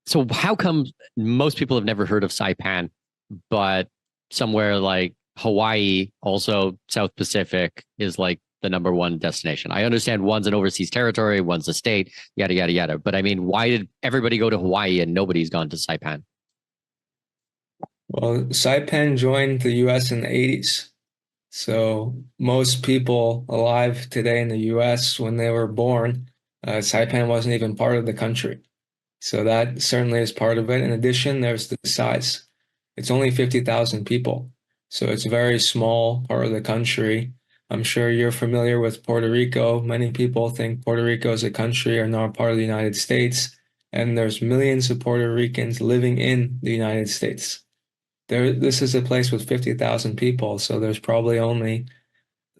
So how come most people have never heard of Saipan, but somewhere like Hawaii, also South Pacific, is like the number one destination? I understand one's an overseas territory, one's a state, yada yada yada. But I mean, why did everybody go to Hawaii and nobody's gone to Saipan? Well, Saipan joined the US in the 80s. So most people alive today in the US, when they were born, Saipan wasn't even part of the country. So that certainly is part of it. In addition, there's the size. It's only 50,000 people. So it's a very small part of the country. I'm sure you're familiar with Puerto Rico. Many people think Puerto Rico is a country or not part of the United States. And there's millions of Puerto Ricans living in the United States. This is a place with 50,000 people, so there's probably only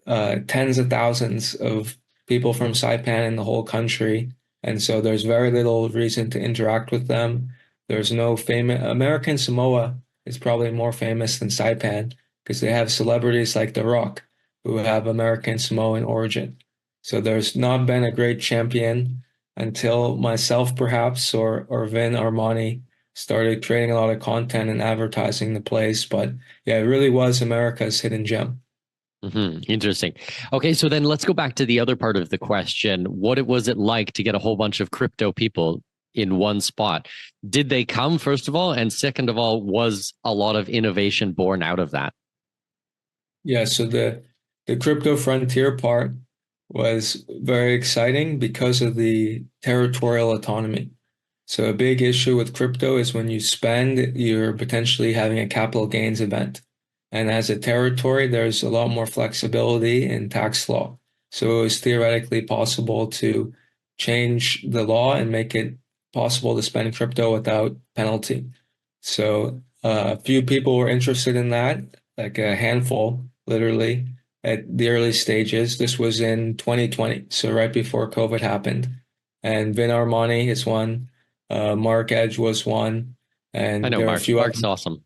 tens of thousands of people from Saipan in the whole country, and so there's very little reason to interact with them. There's no famous American Samoa is probably more famous than Saipan because they have celebrities like The Rock who have American Samoan origin. So there's not been a great champion until myself perhaps or Vin Armani started creating a lot of content and advertising the place. But yeah, it really was America's hidden gem. Interesting. Okay, so then let's go back to the other part of the question. What was it like to get a whole bunch of crypto people in one spot? Did they come, first of all? And second of all, was a lot of innovation born out of that? Yeah, so the crypto frontier part was very exciting because of the territorial autonomy. So a big issue with crypto is when you spend, you're potentially having a capital gains event. And as a territory, there's a lot more flexibility in tax law. So it was theoretically possible to change the law and make it possible to spend crypto without penalty. So a few people were interested in that, like a handful, literally, at the early stages. This was in 2020, so right before COVID happened. And Vin Armani is one, Mark Edge was one, I and know there are a Mark. few other Mark's awesome.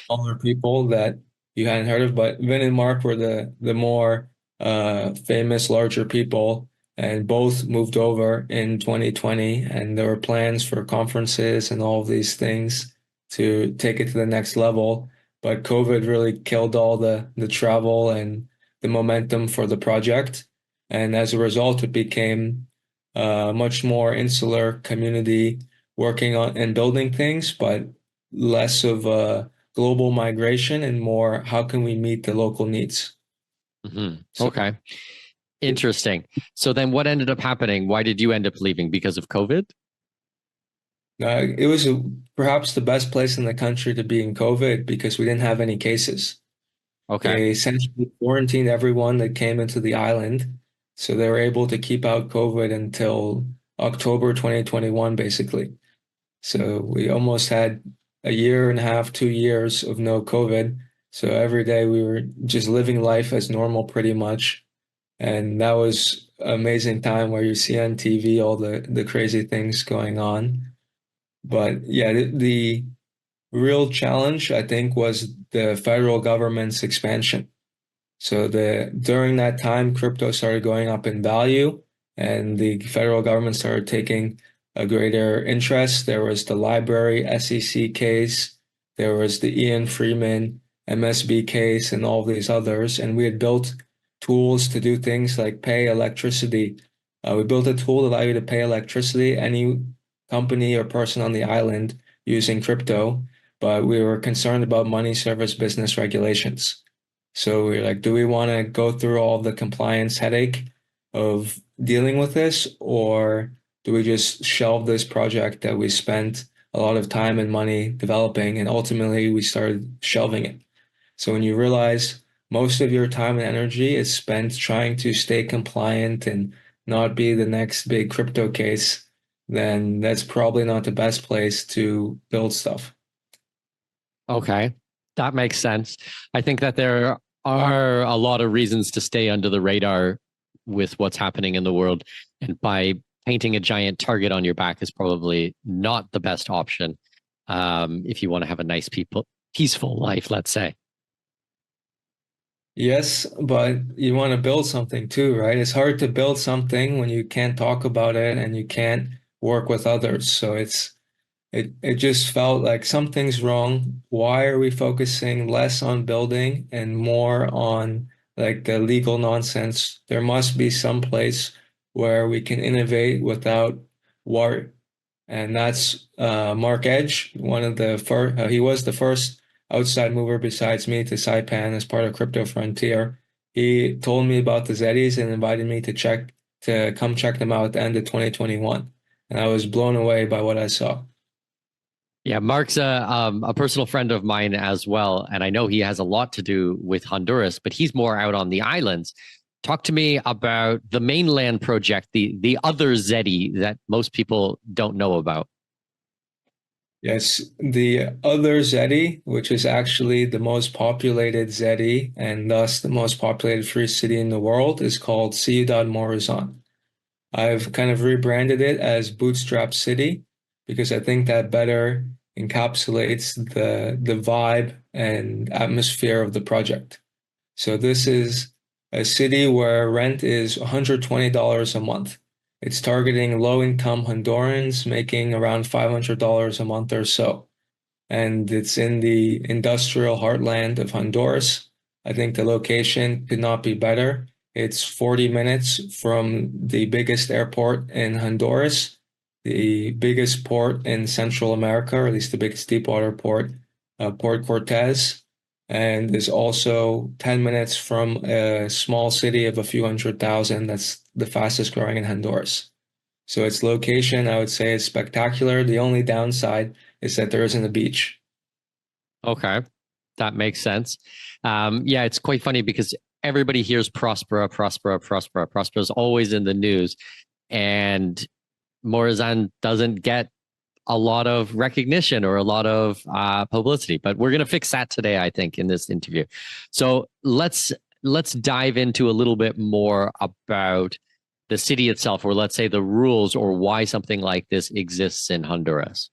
smaller people that you hadn't heard of, but Vin and Mark were the more famous, larger people, and both moved over in 2020. And there were plans for conferences and all of these things to take it to the next level. But COVID really killed all the travel and the momentum for the project. And as a result, it became a much more insular community working on and building things, but less of a global migration and more how can we meet the local needs. So Okay. Interesting. So then what ended up happening? Why did you end up leaving? Because of COVID? it was perhaps the best place in the country to be in COVID because we didn't have any cases. Okay. They essentially quarantined everyone that came into the island. So they were able to keep out COVID until October 2021, basically. So we almost had a year and a half, 2 years of no COVID. So every day we were just living life as normal pretty much. And that was an amazing time where you see on TV all the crazy things going on. But yeah, the real challenge, I think, was the federal government's expansion. So the during that time, crypto started going up in value, and the federal government started taking a greater interest. There was the library SEC case, there was the Ian Freeman MSB case, and all these others. And we had built tools to do things like pay electricity. We built a tool that allowed you to pay electricity any company or person on the island using crypto, but we were concerned about money service business regulations. So we're like, do we want to go through all the compliance headache of dealing with this, or do we just shelve this project that we spent a lot of time and money developing, and ultimately we started shelving it. So when you realize most of your time and energy is spent trying to stay compliant and not be the next big crypto case, then that's probably not the best place to build stuff. Okay. That makes sense. I think that there are a lot of reasons to stay under the radar with what's happening in the world. And by painting a giant target on your back is probably not the best option if you want to have a nice, peaceful life, let's say. Yes, but you want to build something too, right? It's hard to build something when you can't talk about it and you can't work with others. So it's it just felt like something's wrong. Why are we focusing less on building and more on like the legal nonsense? There must be some place where we can innovate without war. And that's Mark Edge, one of the first. He was the first outside mover besides me to Saipan as part of Crypto Frontier. He told me about the Zeddies and invited me to come check them out at the end of 2021, and I was blown away by what I saw. Yeah, Mark's a personal friend of mine as well, and I know he has a lot to do with Honduras, but he's more out on the islands. Talk to me about the mainland project, the other Zeddy that most people don't know about. Yes, the other Zeddy, which is actually the most populated Zeddy and thus the most populated free city in the world, is called Ciudad Morazan. I've kind of rebranded it as Bootstrap City because I think that better encapsulates the vibe and atmosphere of the project. So this is a city where rent is $120 a month. It's targeting low-income Hondurans making around $500 a month or so. And it's in the industrial heartland of Honduras. I think the location could not be better. It's 40 minutes from the biggest airport in Honduras, the biggest port in Central America, or at least the biggest deepwater port, Port Cortez, and is also 10 minutes from a small city of a few 100,000 that's the fastest growing in Honduras. So its location, I would say, is spectacular. The only downside is that there isn't a beach. Okay, that makes sense. Yeah, it's quite funny because everybody hears Prospera, Prospera, Prospera. Prospera is always in the news, and Morazan doesn't get a lot of recognition or a lot of publicity. But we're going to fix that today, I think, in this interview. So let's dive into a little bit more about the city itself, or let's say the rules, or why something like this exists in Honduras.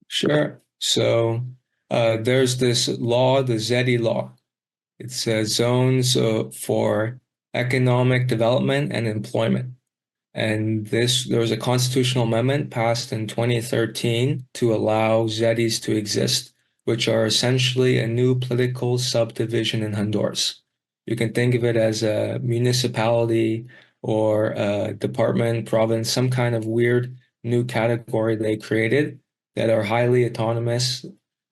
Sure. So there's this law, the ZEDI law. It says zones for economic development and employment. And there was a constitutional amendment passed in 2013 to allow ZEDIs to exist, which are essentially a new political subdivision in Honduras. You can think of it as a municipality or a department, province, some kind of weird new category they created that are highly autonomous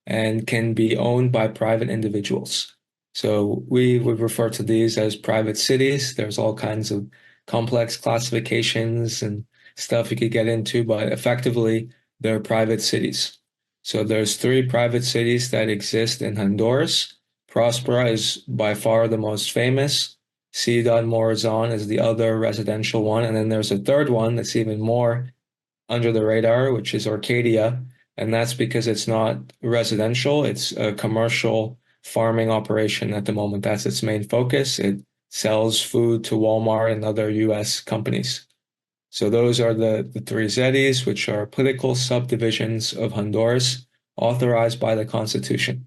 and can be owned by private individuals. So we would refer to these as private cities. There's all kinds of complex classifications and stuff you could get into, but effectively they're private cities. So there's three private cities that exist in Honduras. Prospera is by far the most famous. Ciudad Morazan is the other residential one. And then there's a third one that's even more under the radar, which is Arcadia. And that's because it's not residential, it's a commercial farming operation at the moment. That's its main focus. It sells food to Walmart and other US companies. So those are the three ZEDIs, which are political subdivisions of Honduras authorized by the Constitution.